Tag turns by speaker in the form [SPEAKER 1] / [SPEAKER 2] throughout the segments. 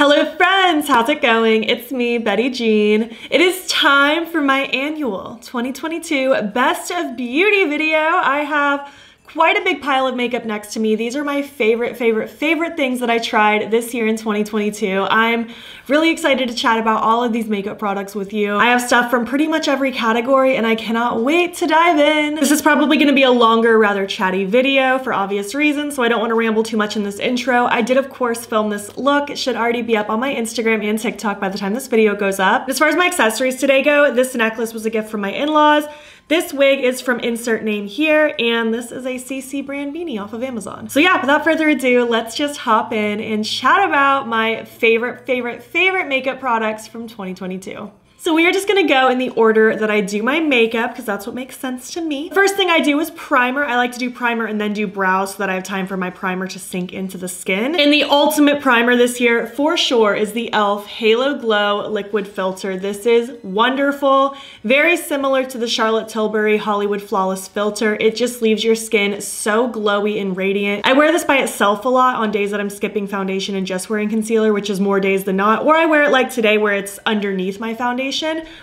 [SPEAKER 1] Hello friends, how's it going? It's me, Betty Jean. It is time for my annual 2022 Best of Beauty video. I have quite a big pile of makeup next to me. These are my favorite things that I tried this year in 2022. I'm really excited to chat about all of these makeup products with you. I have stuff from pretty much every category and I cannot wait to dive in. This is probably gonna be a longer, rather chatty video for obvious reasons, so I don't wanna ramble too much in this intro. I did of course film this look. It should already be up on my Instagram and TikTok by the time this video goes up. As far as my accessories today go, this necklace was a gift from my in-laws. This wig is from insert name here, and this is a CC brand beanie off of Amazon. So yeah, without further ado, let's just hop in and chat about my favorite makeup products from 2022. So we are just gonna go in the order that I do my makeup because that's what makes sense to me. First thing I do is primer. I like to do primer and then do brows so that I have time for my primer to sink into the skin. And the ultimate primer this year for sure is the e.l.f. Halo Glow Liquid Filter. This is wonderful. Very similar to the Charlotte Tilbury Hollywood Flawless Filter. It just leaves your skin so glowy and radiant. I wear this by itself a lot on days that I'm skipping foundation and just wearing concealer, which is more days than not. Or I wear it like today where it's underneath my foundation.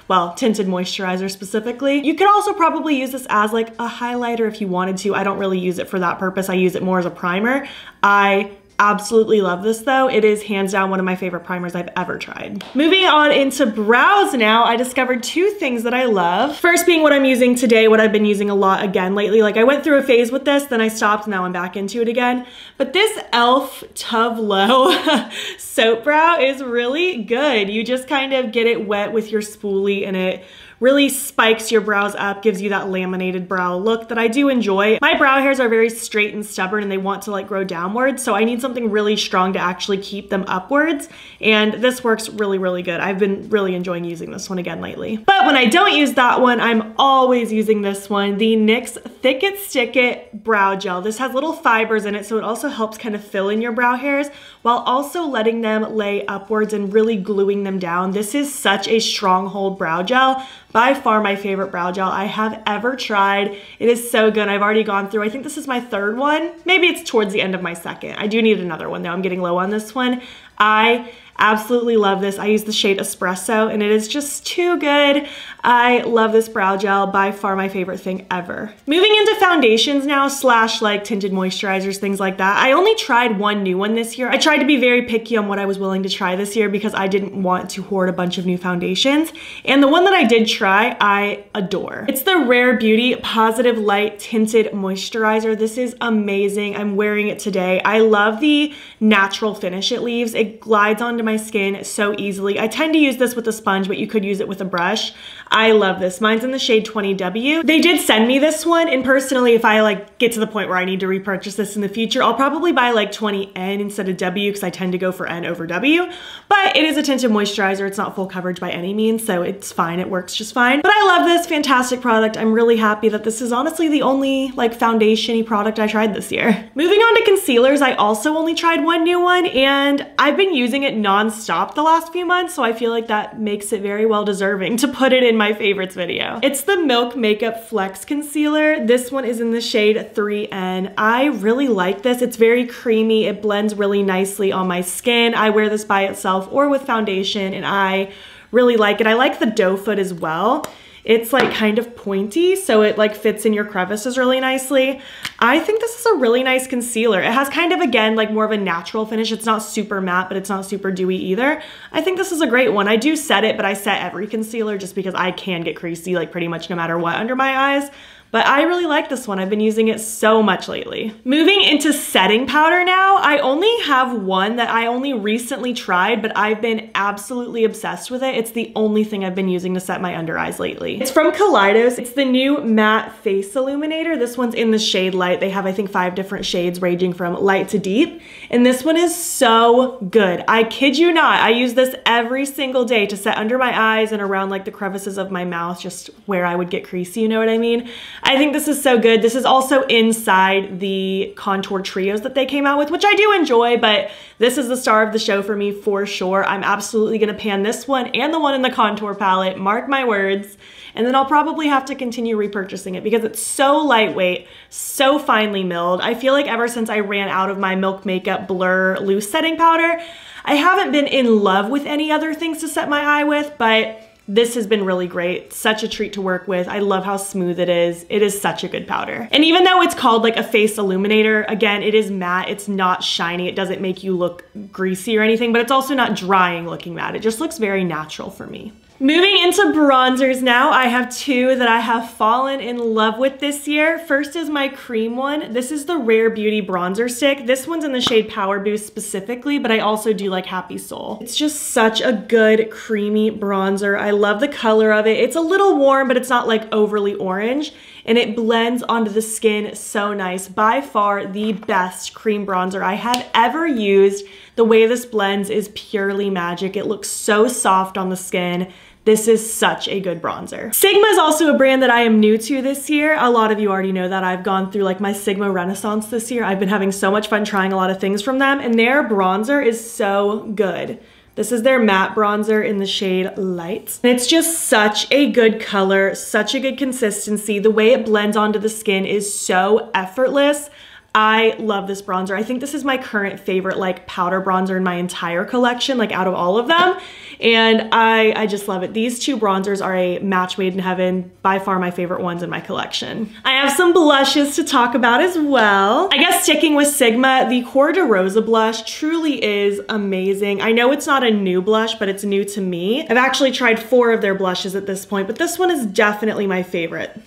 [SPEAKER 1] Well, tinted moisturizer specifically. You could also probably use this as like a highlighter if you wanted to. I don't really use it for that purpose. I use it more as a primer. I absolutely love this though. It is hands down one of my favorite primers I've ever tried. Moving on into brows now, I discovered two things that I love. First being what I'm using today, what I've been using a lot again lately. Like I went through a phase with this, then I stopped, now I'm back into it again. But this e.l.f. Tuvlo soap brow is really good. You just kind of get it wet with your spoolie and it really spikes your brows up, gives you that laminated brow look that I do enjoy. My brow hairs are very straight and stubborn and they want to like grow downwards, so I need something really strong to actually keep them upwards, and this works really good. I've been really enjoying using this one again lately. But when I don't use that one, I'm always using this one, the NYX Thick It Stick It Brow Gel. This has little fibers in it, so it also helps kind of fill in your brow hairs while also letting them lay upwards and really gluing them down. This is such a stronghold brow gel. By far my favorite brow gel I have ever tried. It is so good. I've already gone through, I think this is my third one. Maybe it's towards the end of my second. I do need another one though. I'm getting low on this one. I absolutely love this. I use the shade Espresso and it is just too good. I love this brow gel, by far my favorite thing ever. Moving into foundations now, slash like tinted moisturizers, things like that. I only tried one new one this year. I tried to be very picky on what I was willing to try this year because I didn't want to hoard a bunch of new foundations. And the one that I did try, I adore. It's the Rare Beauty Positive Light Tinted Moisturizer. This is amazing. I'm wearing it today. I love the natural finish it leaves. It glides onto my skin so easily. I tend to use this with a sponge, but you could use it with a brush. I love this. Mine's in the shade 20W. They did send me this one, and personally, if I like get to the point where I need to repurchase this in the future, I'll probably buy like 20N instead of W because I tend to go for N over W. But it is a tinted moisturizer. It's not full coverage by any means, so it's fine. It works just fine. But I love this fantastic product. I'm really happy that this is honestly the only like foundation-y product I tried this year. Moving on to concealers, I also only tried one new one, and I've been using it non-stop the last few months, so I feel like that makes it very well deserving to put it in my favorites video. It's the Milk Makeup Flex Concealer. This one is in the shade 3N. I really like this. It's very creamy. It blends really nicely on my skin. I wear this by itself or with foundation, and I really like it. I like the doe foot as well. It's like kind of pointy, so it like fits in your crevices really nicely. I think this is a really nice concealer. It has kind of, again, like more of a natural finish. It's not super matte, but it's not super dewy either. I think this is a great one. I do set it, but I set every concealer just because I can get creasy like pretty much no matter what under my eyes. But I really like this one. I've been using it so much lately. Moving into setting powder now, I only have one that I only recently tried, but I've been absolutely obsessed with it. It's the only thing I've been using to set my under eyes lately. It's from Kaleidos. It's the new Matte Face Illuminator. This one's in the shade Light. They have, I think, 5 different shades ranging from light to deep. And this one is so good. I kid you not. I use this every single day to set under my eyes and around like the crevices of my mouth, just where I would get creasy, you know what I mean? I think this is so good. This is also inside the contour trios that they came out with, which I do enjoy, but this is the star of the show for me for sure. I'm absolutely gonna pan this one and the one in the contour palette, mark my words. And then I'll probably have to continue repurchasing it because it's so lightweight, so finely milled. I feel like ever since I ran out of my Milk Makeup Blur Loose Setting Powder, I haven't been in love with any other things to set my eye with, but this has been really great. Such a treat to work with. I love how smooth it is. It is such a good powder. And even though it's called like a face illuminator, again, it is matte. It's not shiny. It doesn't make you look greasy or anything, but it's also not drying looking matte. It just looks very natural for me. Moving into bronzers now, I have two that I have fallen in love with this year. First is my cream one. This is the Rare Beauty bronzer stick. This one's in the shade Power Boost specifically, but I also do like Happy Soul. It's just such a good creamy bronzer. I love the color of it. It's a little warm, but it's not like overly orange, and it blends onto the skin so nice. By far the best cream bronzer I have ever used. The way this blends is purely magic. It looks so soft on the skin. This is such a good bronzer. Sigma is also a brand that I am new to this year. A lot of you already know that. I've gone through like my Sigma renaissance this year. I've been having so much fun trying a lot of things from them, and their bronzer is so good. This is their matte bronzer in the shade Light. It's just such a good color, such a good consistency. The way it blends onto the skin is so effortless. I love this bronzer. I think this is my current favorite like powder bronzer in my entire collection, like out of all of them. And I just love it. These two bronzers are a match made in heaven. By far my favorite ones in my collection. I have some blushes to talk about as well. I guess sticking with Sigma, the Kor de Rosa blush truly is amazing. I know it's not a new blush, but it's new to me. I've actually tried 4 of their blushes at this point, but this one is definitely my favorite.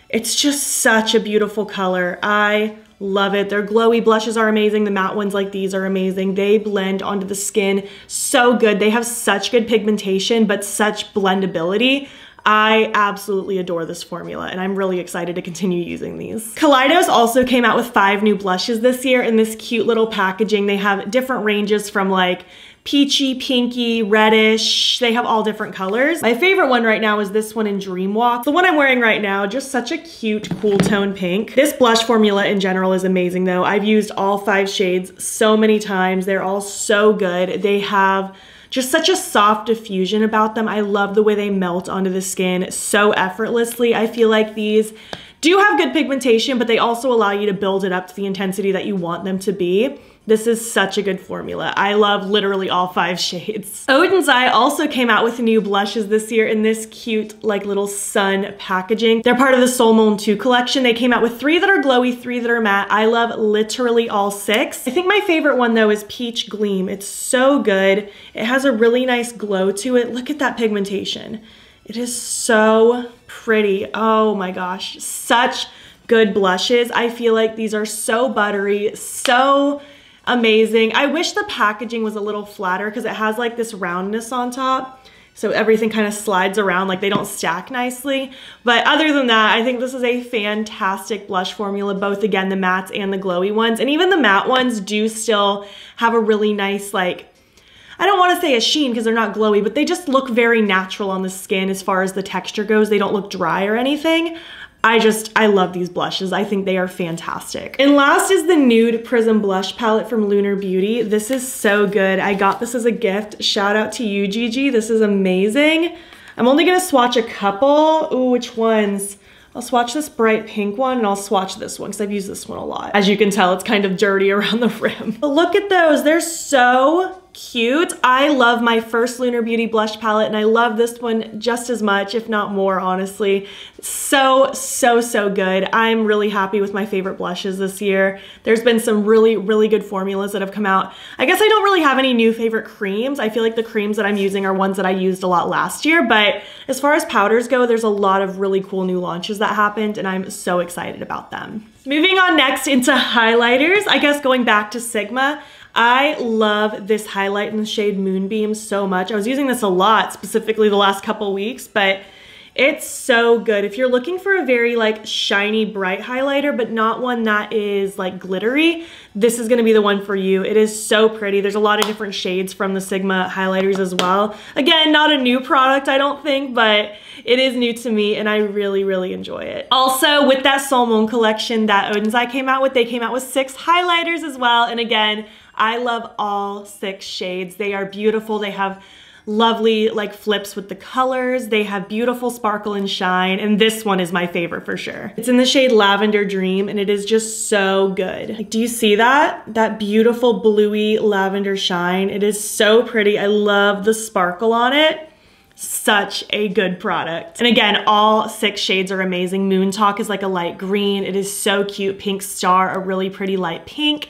[SPEAKER 1] It's just such a beautiful color. I love it. Their glowy blushes are amazing. The matte ones like these are amazing. They blend onto the skin so good. They have such good pigmentation, but such blendability. I absolutely adore this formula, and I'm really excited to continue using these. Kaleidos also came out with 5 new blushes this year in this cute little packaging. They have different ranges from like peachy, pinky, reddish. They have all different colors. My favorite one right now is this one in Dream Walk. The one I'm wearing right now, just such a cute, cool tone pink. This blush formula in general is amazing though. I've used all 5 shades so many times. They're all so good. They have just such a soft diffusion about them. I love the way they melt onto the skin so effortlessly. I feel like these do have good pigmentation, but they also allow you to build it up to the intensity that you want them to be. This is such a good formula. I love literally all 5 shades. Oden's Eye also came out with new blushes this year in this cute like little sun packaging. They're part of the Sol Monde 2 collection. They came out with 3 that are glowy, 3 that are matte. I love literally all 6. I think my favorite one though is Peach Gleam. It's so good. It has a really nice glow to it. Look at that pigmentation. It is so pretty. Oh my gosh, such good blushes. I feel like these are so buttery, so amazing. I wish the packaging was a little flatter because it has like this roundness on top. So everything kind of slides around, like they don't stack nicely. But other than that, I think this is a fantastic blush formula, both again, the mattes and the glowy ones. And even the matte ones do still have a really nice, like, I don't want to say a sheen because they're not glowy, but they just look very natural on the skin as far as the texture goes. They don't look dry or anything. I love these blushes. I think they are fantastic. And last is the Nude Prism Blush Palette from Lunar Beauty. This is so good. I got this as a gift. Shout out to you, Gigi. This is amazing. I'm only gonna swatch a couple. Ooh, which ones? I'll swatch this bright pink one and I'll swatch this one because I've used this one a lot. As you can tell, it's kind of dirty around the rim. But look at those, they're so cute. I love my first Lunar Beauty blush palette and I love this one just as much, if not more, honestly. So good. I'm really happy with my favorite blushes this year. There's been some really good formulas that have come out. I guess I don't really have any new favorite creams. I feel like the creams that I'm using are ones that I used a lot last year, but as far as powders go, there's a lot of really cool new launches that happened and I'm so excited about them. Moving on next into highlighters, I guess going back to Sigma, I love this highlight in the shade Moonbeam so much. I was using this a lot, specifically the last couple weeks, but it's so good. If you're looking for a very like shiny, bright highlighter, but not one that is like glittery, this is gonna be the one for you. It is so pretty. There's a lot of different shades from the Sigma highlighters as well. Again, not a new product, I don't think, but it is new to me and I really enjoy it. Also, with that Sol Monde collection that Oden's Eye came out with, they came out with 6 highlighters as well. And again, I love all 6 shades. They are beautiful. They have lovely like flips with the colors. They have beautiful sparkle and shine, and this one is my favorite for sure. It's in the shade Lavender Dream, and it is just so good. Like, do you see that? That beautiful bluey lavender shine. It is so pretty. I love the sparkle on it. Such a good product. And again, all 6 shades are amazing. Moon Talk is like a light green. It is so cute. Pink Star, a really pretty light pink.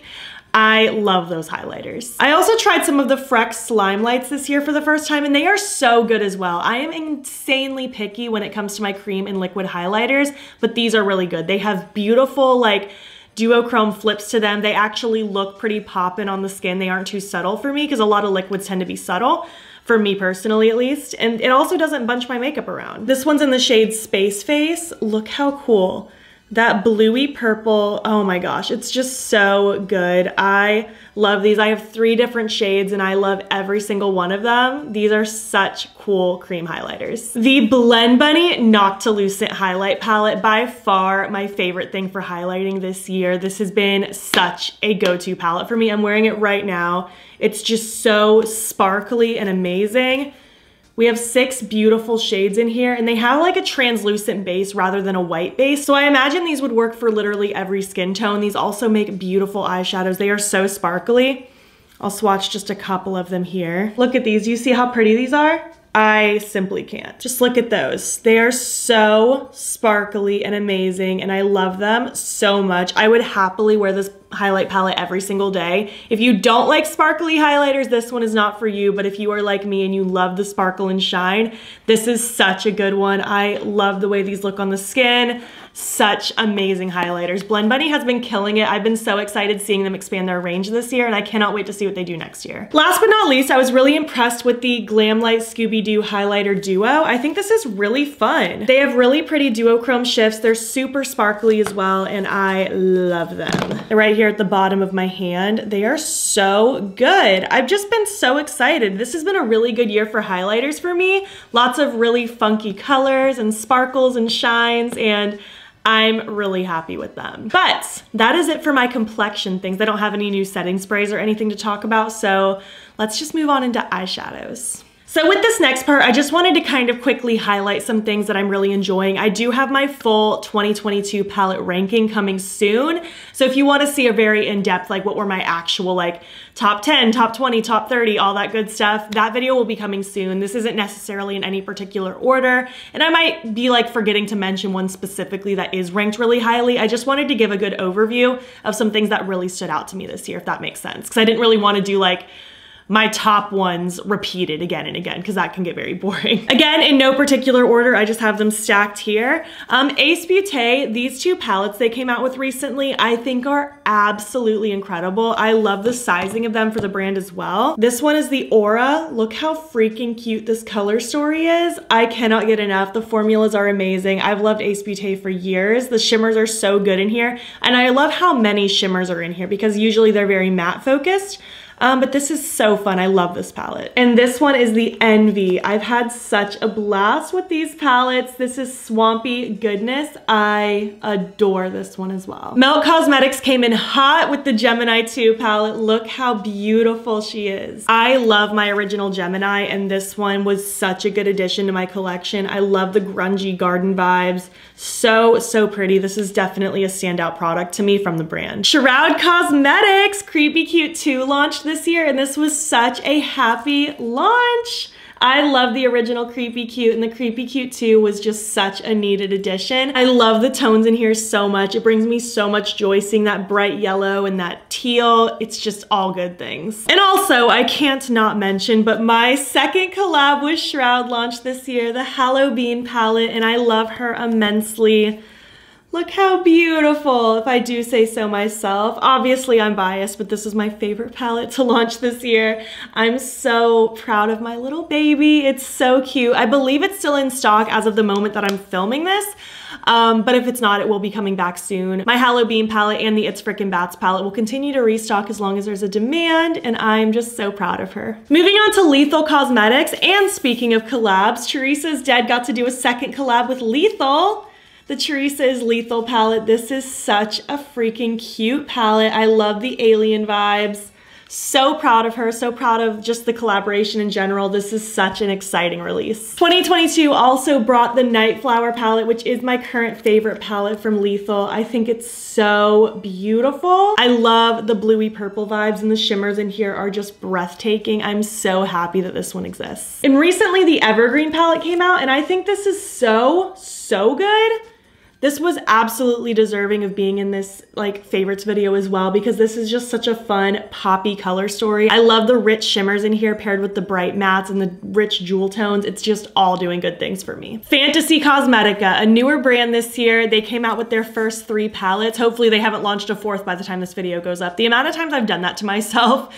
[SPEAKER 1] I love those highlighters. I also tried some of the Frex Slime Lights this year for the first time, and they are so good as well. I am insanely picky when it comes to my cream and liquid highlighters, but these are really good. They have beautiful like duochrome flips to them. They actually look pretty poppin' on the skin. They aren't too subtle for me because a lot of liquids tend to be subtle, for me personally at least. And it also doesn't bunch my makeup around. This one's in the shade Space Face. Look how cool. That bluey purple, oh my gosh, it's just so good. I love these. I have 3 different shades and I love every single one of them. These are such cool cream highlighters. The Blend Bunny Noctilucent Highlight Palette, by far my favorite thing for highlighting this year. This has been such a go-to palette for me. I'm wearing it right now. It's just so sparkly and amazing. We have 6 beautiful shades in here, and they have like a translucent base rather than a white base. So I imagine these would work for literally every skin tone. These also make beautiful eyeshadows. They are so sparkly. I'll swatch just a couple of them here. Look at these. Do you see how pretty these are? I simply can't. Just look at those. They are so sparkly and amazing, and I love them so much. I would happily wear this highlight palette every single day. If you don't like sparkly highlighters, this one is not for you, but if you are like me and you love the sparkle and shine, this is such a good one. I love the way these look on the skin. Such amazing highlighters. Blend Bunny has been killing it. I've been so excited seeing them expand their range this year, and I cannot wait to see what they do next year. Last but not least, I was really impressed with the Glamlite Scooby-Doo Highlighter Duo. I think this is really fun. They have really pretty duochrome shifts. They're super sparkly as well, and I love them. They're right here at the bottom of my hand. They are so good. I've just been so excited. This has been a really good year for highlighters for me. Lots of really funky colors and sparkles and shines, and I'm really happy with them. But that is it for my complexion things. I don't have any new setting sprays or anything to talk about, so let's just move on into eyeshadows. So with this next part, I just wanted to kind of quickly highlight some things that I'm really enjoying. I do have my full 2022 palette ranking coming soon. So if you want to see a very in-depth, like what were my actual like top 10, top 20, top 30, all that good stuff, that video will be coming soon. This isn't necessarily in any particular order, and I might be like forgetting to mention one specifically that is ranked really highly. I just wanted to give a good overview of some things that really stood out to me this year, if that makes sense. Because I didn't really want to do like my top ones repeated again and again, because that can get very boring. Again, in no particular order, I just have them stacked here. Ace Beauté, these 2 palettes they came out with recently, I think are absolutely incredible. I love the sizing of them for the brand as well. This one is the Aura. Look how freaking cute this color story is. I cannot get enough. The formulas are amazing. I've loved Ace Beauté for years. The shimmers are so good in here, and I love how many shimmers are in here because usually they're very matte focused. But this is so fun. I love this palette. And this one is the Envy. I've had such a blast with these palettes. This is Swampy Goodness. I adore this one as well. Melt Cosmetics came in hot with the Gemini 2 palette. Look how beautiful she is. I love my original Gemini, and this one was such a good addition to my collection. I love the grungy garden vibes. So pretty. This is definitely a standout product to me from the brand. Shroud Cosmetics Creepy Cute 2 launched this year, and this was such a happy launch. I love the original Creepy Cute, and the Creepy Cute 2 was just such a needed addition. I love the tones in here so much. It brings me so much joy seeing that bright yellow and that teal. It's just all good things. And also, I can't not mention, but my second collab with Shroud launched this year, the Halloween palette, and I love her immensely. Look how beautiful, if I do say so myself. Obviously I'm biased, but this is my favorite palette to launch this year. I'm so proud of my little baby. It's so cute. I believe it's still in stock as of the moment that I'm filming this. But if it's not, it will be coming back soon. My Halloween palette and the It's Frickin' Bats palette will continue to restock as long as there's a demand, and I'm just so proud of her. Moving on to Lethal Cosmetics, and speaking of collabs, Teresa's Dead got to do a second collab with Lethal. The Teresa is Lethal palette. This is such a freaking cute palette. I love the alien vibes. So proud of her, so proud of just the collaboration in general. This is such an exciting release. 2022 also brought the Nightflower palette, which is my current favorite palette from Lethal. I think it's so beautiful. I love the bluey purple vibes, and the shimmers in here are just breathtaking. I'm so happy that this one exists. And recently the Evergreen palette came out, and I think this is so good. This was absolutely deserving of being in this like favorites video as well, because this is just such a fun poppy color story. I love the rich shimmers in here paired with the bright mattes and the rich jewel tones. It's just all doing good things for me. Fantasy Cosmetica, a newer brand this year. They came out with their first 3 palettes. Hopefully they haven't launched a 4th by the time this video goes up. The amount of times I've done that to myself,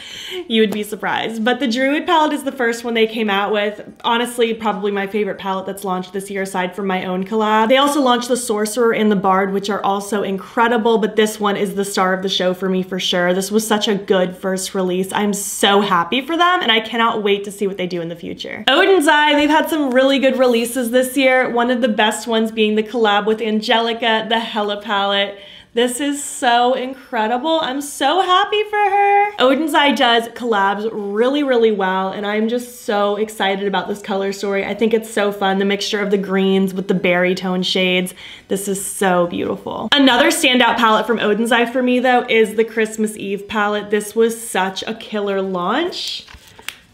[SPEAKER 1] you would be surprised. But the Druid palette is the first one they came out with. Honestly, probably my favorite palette that's launched this year aside from my own collab. They also launched the Sorcerer and the Bard, which are also incredible, but this one is the star of the show for me for sure. This was such a good first release. I'm so happy for them, and I cannot wait to see what they do in the future. Odin's Eye, they've had some really good releases this year. One of the best ones being the collab with Angelica, the Hella palette. This is so incredible. I'm so happy for her. Odin's Eye does collabs really well, and I'm just so excited about this color story. I think it's so fun, the mixture of the greens with the berry tone shades. This is so beautiful. Another standout palette from Odin's Eye for me though is the Christmas Eve palette. This was such a killer launch.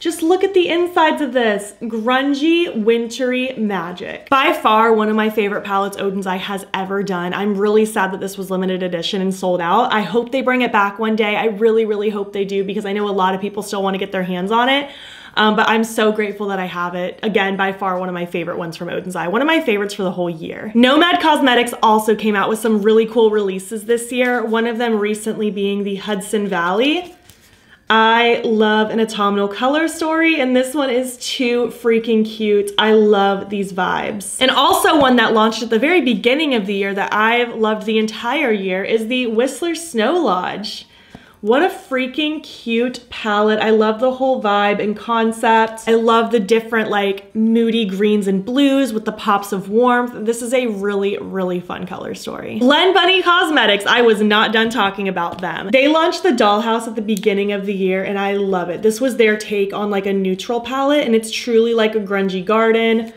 [SPEAKER 1] Just look at the insides of this. Grungy, wintry magic. By far, one of my favorite palettes Odin's Eye has ever done. I'm really sad that this was limited edition and sold out. I hope they bring it back one day. I really hope they do, because I know a lot of people still want to get their hands on it. But I'm so grateful that I have it. Again, by far one of my favorite ones from Odin's Eye. One of my favorites for the whole year. Nomad Cosmetics also came out with some really cool releases this year. One of them recently being the Hudson Valley. I love an autumnal color story, and this one is too freaking cute. I love these vibes. And also one that launched at the very beginning of the year that I've loved the entire year is the Whistler Snow Lodge. What a freaking cute palette. I love the whole vibe and concept. I love the different like moody greens and blues with the pops of warmth. This is a really fun color story. Len Bunny Cosmetics, I was not done talking about them. They launched the Dollhouse at the beginning of the year, and I love it. This was their take on like a neutral palette, and it's truly like a grungy garden.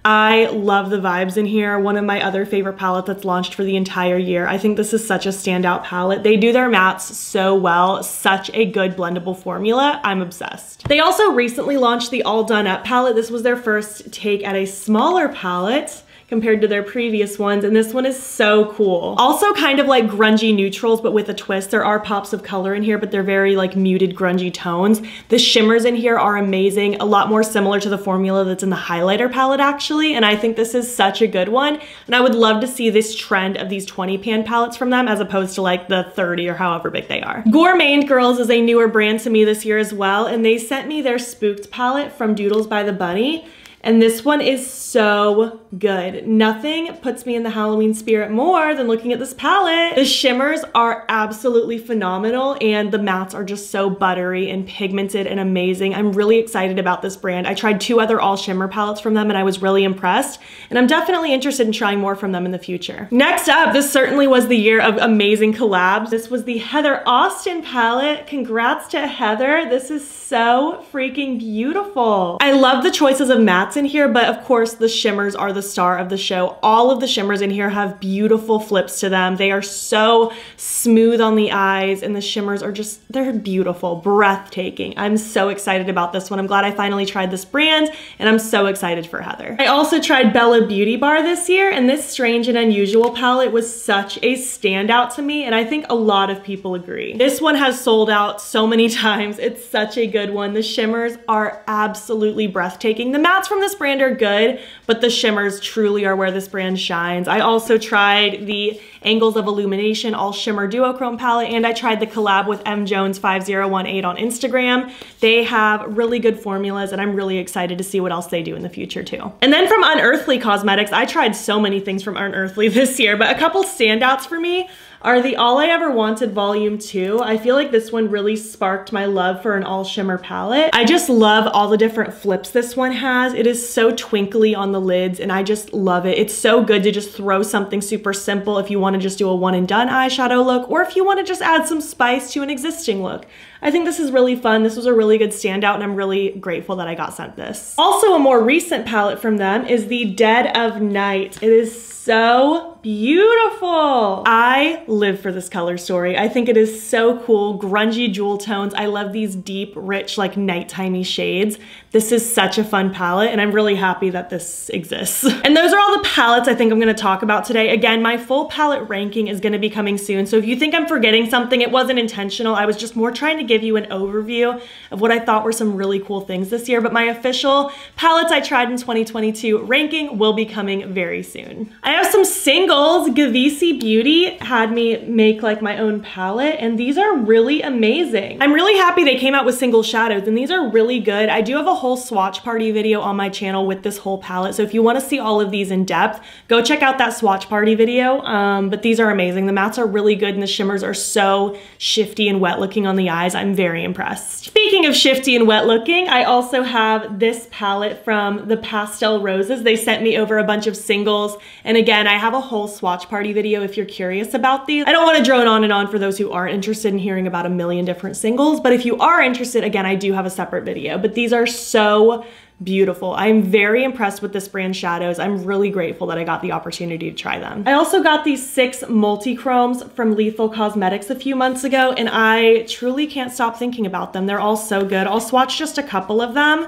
[SPEAKER 1] I love the vibes in here. One of my other favorite palettes that's launched for the entire year. I think this is such a standout palette. They do their mattes so well. Such a good blendable formula. I'm obsessed. They also recently launched the All Done Up palette. This was their first take at a smaller palette compared to their previous ones, and this one is so cool. Also kind of like grungy neutrals, but with a twist. There are pops of color in here, but they're very like muted grungy tones. The shimmers in here are amazing, a lot more similar to the formula that's in the highlighter palette actually, and I think this is such a good one, and I would love to see this trend of these 20 pan palettes from them as opposed to like the 30 or however big they are. Gourmand Girls is a newer brand to me this year as well, and they sent me their Spooked palette from Doodles by the Bunny. And this one is so good. Nothing puts me in the Halloween spirit more than looking at this palette. The shimmers are absolutely phenomenal, and the mattes are just so buttery and pigmented and amazing. I'm really excited about this brand. I tried 2 other all shimmer palettes from them and I was really impressed, and I'm definitely interested in trying more from them in the future. Next up, this certainly was the year of amazing collabs. This was the Heather Austin palette. Congrats to Heather. This is so freaking beautiful. I love the choices of mattes in here, but of course the shimmers are the star of the show. All of the shimmers in here have beautiful flips to them. They are so smooth on the eyes, and the shimmers are just, they're beautiful, breathtaking. I'm so excited about this one. I'm glad I finally tried this brand, and I'm so excited for Heather. I also tried Bella Beauty Bar this year, and this Strange and Unusual palette was such a standout to me, and I think a lot of people agree. This one has sold out so many times. It's such a good one. The shimmers are absolutely breathtaking. The mattes from this brand are good, but the shimmers truly are where this brand shines. I also tried the Angles of Illumination All Shimmer Duochrome palette, and I tried the collab with mjones5018 on Instagram. They have really good formulas, and I'm really excited to see what else they do in the future too. And then from Unearthly Cosmetics, I tried so many things from Unearthly this year, but a couple standouts for me are the All I Ever Wanted Volume 2. I feel like this one really sparked my love for an all shimmer palette. I just love all the different flips this one has. It is so twinkly on the lids, and I just love it. It's so good to just throw something super simple if you want to just do a one and done eyeshadow look, or if you want to just add some spice to an existing look. I think this is really fun. This was a really good standout, and I'm really grateful that I got sent this. Also, a more recent palette from them is the Dead of Night. It is so beautiful. I live for this color story. I think it is so cool. Grungy jewel tones. I love these deep, rich, like nighttimey shades. This is such a fun palette, and I'm really happy that this exists. And those are all the palettes I think I'm gonna talk about today. Again, my full palette ranking is gonna be coming soon, so if you think I'm forgetting something, it wasn't intentional. I was just more trying to give you an overview of what I thought were some really cool things this year, but my official palettes I tried in 2022 ranking will be coming very soon. I have some singles. Gavisi Beauty had me make like my own palette, and these are really amazing. I'm really happy they came out with single shadows, and these are really good. I do have a whole swatch party video on my channel with this whole palette, so if you want to see all of these in depth, go check out that swatch party video. But these are amazing. The mattes are really good, and the shimmers are so shifty and wet looking on the eyes. I'm very impressed. Speaking of shifty and wet looking, I also have this palette from the Pastel Roses. They sent me over a bunch of singles, and again, I have a whole swatch party video if you're curious about these. I don't want to drone on and on for those who aren't interested in hearing about a million different singles, but if you are interested, again, I do have a separate video, but these are so beautiful. I'm very impressed with this brand Shadows. I'm really grateful that I got the opportunity to try them. I also got these 6 multi-chromes from Lethal Cosmetics a few months ago, and I truly can't stop thinking about them. They're all so good. I'll swatch just a couple of them.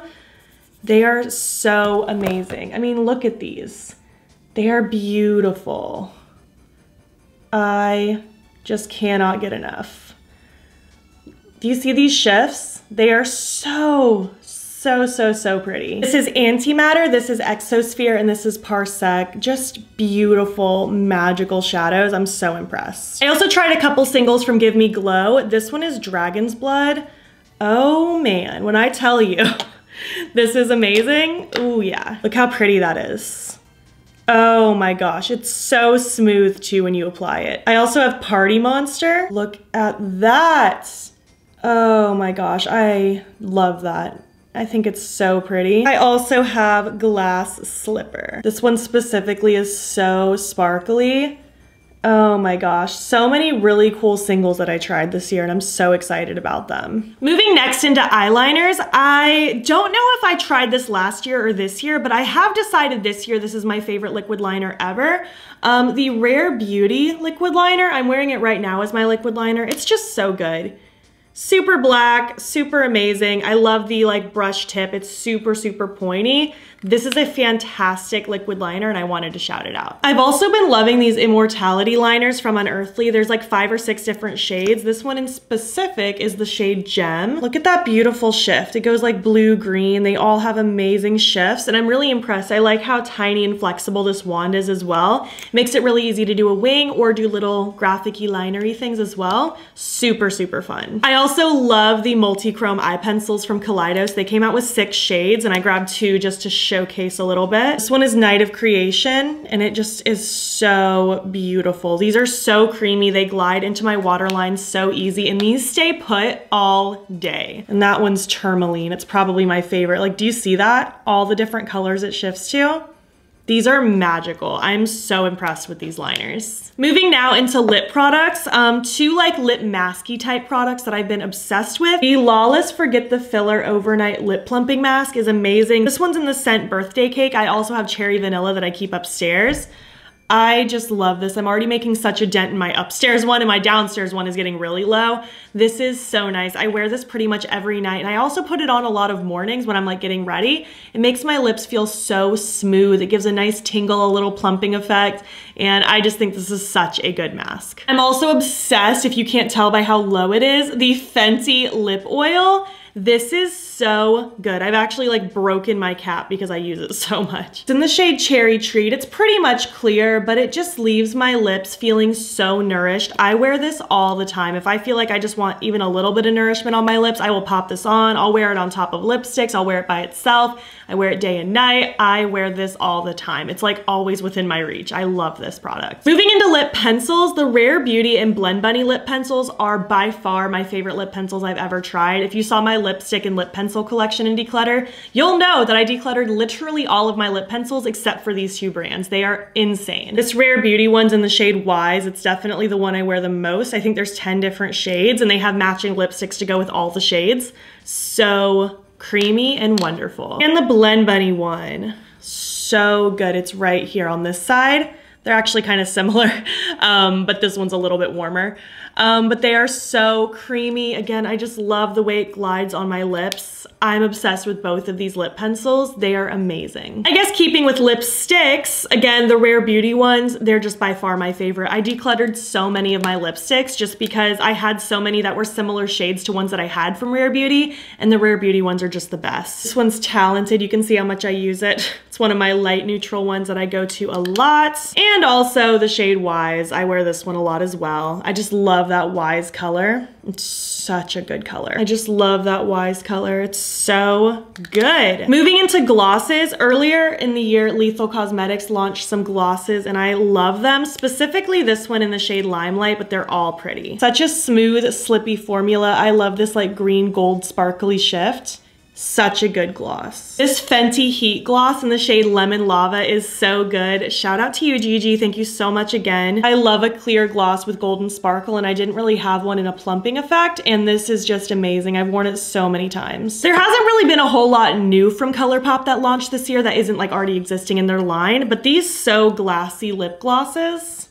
[SPEAKER 1] They are so amazing. I mean, look at these. They are beautiful. I just cannot get enough. Do you see these shifts? They are so pretty. This is Antimatter, this is Exosphere, and this is Parsec. Just beautiful, magical shadows. I'm so impressed. I also tried a couple singles from Give Me Glow. This one is Dragon's Blood. Oh man, when I tell you, this is amazing. Oh yeah, look how pretty that is. Oh my gosh, it's so smooth too when you apply it. I also have Party Monster. Look at that. Oh my gosh, I love that. I think it's so pretty. I also have Glass Slipper. This one specifically is so sparkly. Oh my gosh, so many really cool singles that I tried this year, and I'm so excited about them. Moving next into eyeliners, I don't know if I tried this last year or this year, but I have decided this year this is my favorite liquid liner ever. The Rare Beauty liquid liner, I'm wearing it right now as my liquid liner. It's just so good. Super black, super amazing. I love the like brush tip. It's super pointy. This is a fantastic liquid liner, and I wanted to shout it out. I've also been loving these Immortality liners from Unearthly. There's like 5 or 6 different shades. This one in specific is the shade Gem. Look at that beautiful shift. It goes like blue, green. They all have amazing shifts, and I'm really impressed. I like how tiny and flexible this wand is as well. It makes it really easy to do a wing or do little graphic-y linery things as well. Super fun. I also love the multi-chrome eye pencils from Kaleidos. They came out with 6 shades, and I grabbed 2 just to showcase a little bit. This one is Night of Creation, and it just is so beautiful. These are so creamy. They glide into my waterline so easy, and these stay put all day. And that one's Tourmaline. It's probably my favorite. Like, do you see that? All the different colors it shifts to? These are magical. I'm so impressed with these liners. Moving now into lip products, 2 like lip masky type products that I've been obsessed with. The Lawless Forget the Filler Overnight Lip Plumping Mask is amazing. This one's in the scent Birthday Cake. I also have Cherry Vanilla that I keep upstairs. I just love this. I'm already making such a dent in my upstairs one, and my downstairs one is getting really low. This is so nice. I wear this pretty much every night, and I also put it on a lot of mornings when I'm like getting ready. It makes my lips feel so smooth. It gives a nice tingle, a little plumping effect, and I just think this is such a good mask. I'm also obsessed, if you can't tell by how low it is, the Fenty lip oil. This is so good. I've actually like broken my cap because I use it so much. It's in the shade Cherry Treat. It's pretty much clear, but it just leaves my lips feeling so nourished. I wear this all the time. If I feel like I just want even a little bit of nourishment on my lips, I will pop this on. I'll wear it on top of lipsticks. I'll wear it by itself. I wear it day and night. I wear this all the time. It's like always within my reach. I love this product. Moving into lip pencils, the Rare Beauty and Blend Bunny lip pencils are by far my favorite lip pencils I've ever tried. If you saw my lipstick and lip pencil pencil collection in Declutter, you'll know that I decluttered literally all of my lip pencils except for these two brands. They are insane. This Rare Beauty one's in the shade Wise. It's definitely the one I wear the most. I think there's 10 different shades and they have matching lipsticks to go with all the shades. So creamy and wonderful. And the Blend Bunny one, so good. It's right here on this side. They're actually kind of similar, but this one's a little bit warmer. But they are so creamy. Again, I just love the way it glides on my lips. I'm obsessed with both of these lip pencils. They are amazing. I guess keeping with lipsticks, again, the Rare Beauty ones, they're just by far my favorite. I decluttered so many of my lipsticks just because I had so many that were similar shades to ones that I had from Rare Beauty, and the Rare Beauty ones are just the best. This one's Talented. You can see how much I use it. It's one of my light neutral ones that I go to a lot. And also the shade Wise. I wear this one a lot as well. I just love that Wise color. It's such a good color. I just love that Wise color. It's so good. Moving into glosses, earlier in the year, Lethal Cosmetics launched some glosses and I love them, specifically this one in the shade Limelight, but they're all pretty. Such a smooth, slippy formula. I love this like green gold sparkly shift. Such a good gloss. This Fenty Heat Gloss in the shade Lemon Lava is so good. Shout out to you, Gigi. Thank you so much again. I love a clear gloss with golden sparkle, and I didn't really have one in a plumping effect, and this is just amazing. I've worn it so many times. There hasn't really been a whole lot new from ColourPop that launched this year that isn't like already existing in their line, but these So Glassy lip glosses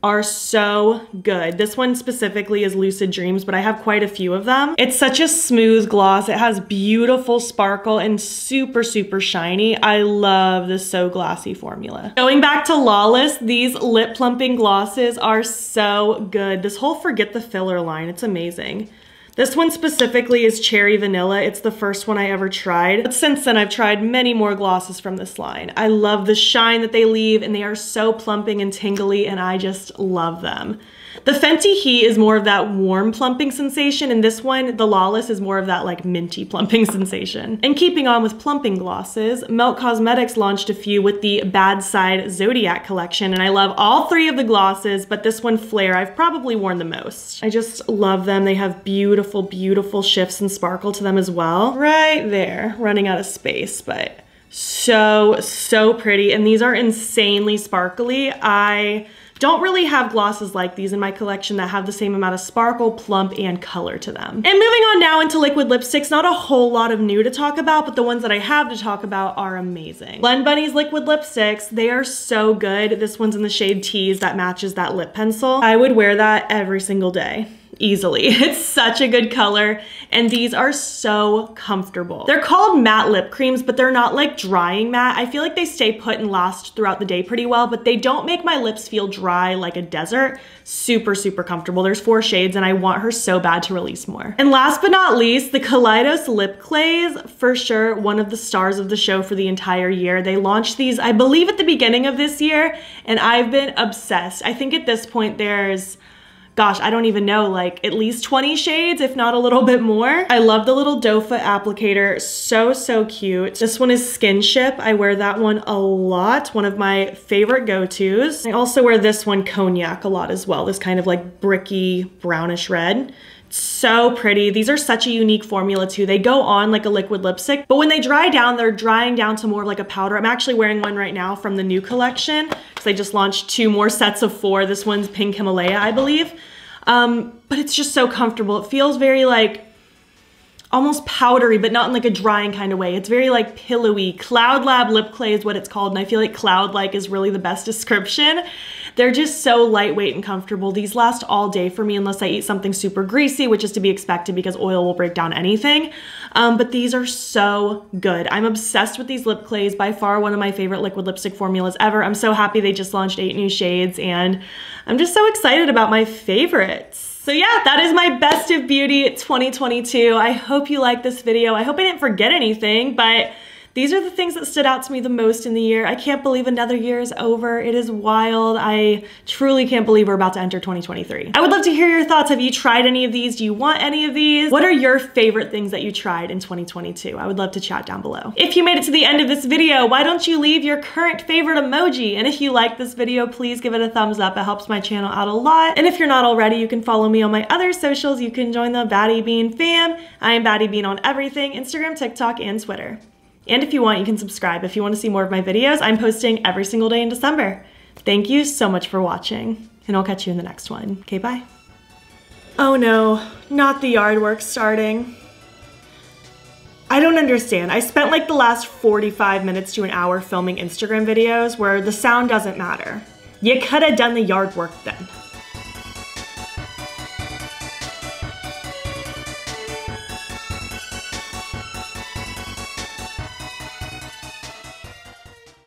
[SPEAKER 1] are so good. This one specifically is Lucid Dreams, but I have quite a few of them. It's such a smooth gloss. It has beautiful sparkle and super, super shiny. I love this So Glassy formula. Going back to Lawless, these lip plumping glosses are so good. This whole Forget the Filler line, it's amazing. This one specifically is Cherry Vanilla. It's the first one I ever tried. But since then, I've tried many more glosses from this line. I love the shine that they leave, and they are so plumping and tingly, and I just love them. The Fenty Heat is more of that warm plumping sensation, and this one, the Lawless, is more of that like minty plumping sensation. And keeping on with plumping glosses, Melt Cosmetics launched a few with the Bad Side Zodiac collection, and I love all three of the glosses, but this one, Flare, I've probably worn the most. I just love them. They have beautiful, beautiful shifts and sparkle to them as well. Right there, running out of space, but so pretty. And these are insanely sparkly. I don't really have glosses like these in my collection that have the same amount of sparkle, plump, and color to them. And moving on now into liquid lipsticks, not a whole lot of new to talk about, but the ones that I have to talk about are amazing. Blend Bunny's liquid lipsticks, they are so good. This one's in the shade Tease that matches that lip pencil. I would wear that every single day. Easily. It's such a good color, and these are so comfortable. They're called matte lip creams, but they're not like drying matte. I feel like they stay put and last throughout the day pretty well, but they don't make my lips feel dry like a desert. Super, super comfortable. There's 4 shades, and I want her so bad to release more. And last but not least, the Kaleidos Lip Clays, for sure one of the stars of the show for the entire year. They launched these, I believe, at the beginning of this year, and I've been obsessed. I think at this point there's, gosh, I don't even know, like at least 20 shades, if not a little bit more. I love the little doe foot applicator, so cute. This one is Skinship. I wear that one a lot, one of my favorite go-tos. I also wear this one, Cognac, a lot as well, this kind of like bricky brownish red. So pretty. These are such a unique formula too. They go on like a liquid lipstick, but when they dry down, they're drying down to more of like a powder. I'm actually wearing one right now from the new collection because they just launched 2 more sets of 4. This one's Pink Himalaya, I believe. But it's just so comfortable. It feels very like almost powdery, but not in like a drying kind of way. It's very like pillowy. Cloud Lab Lip Clay is what it's called, and I feel like cloud-like is really the best description. They're just so lightweight and comfortable. These last all day for me unless I eat something super greasy, which is to be expected because oil will break down anything. But these are so good. I'm obsessed with these lip clays. By far one of my favorite liquid lipstick formulas ever. I'm so happy they just launched 8 new shades, and I'm just so excited about my favorites. So yeah, that is my Best of Beauty 2022. I hope you liked this video. I hope I didn't forget anything, but These are the things that stood out to me the most in the year. I can't believe another year is over. It is wild. I truly can't believe we're about to enter 2023. I would love to hear your thoughts. Have you tried any of these? Do you want any of these? What are your favorite things that you tried in 2022? I would love to chat down below. If you made it to the end of this video, why don't you leave your current favorite emoji? And if you like this video, please give it a thumbs up. It helps my channel out a lot. And if you're not already, you can follow me on my other socials. You can join the Baddie Bean fam. I am Baddie Bean on everything, Instagram, TikTok, and Twitter. And if you want, you can subscribe. If you want to see more of my videos, I'm posting every single day in December. Thank you so much for watching, and I'll catch you in the next one. Okay, bye. Oh no, not the yard work starting. I don't understand. I spent like the last 45 minutes to an hour filming Instagram videos where the sound doesn't matter. You could have done the yard work then.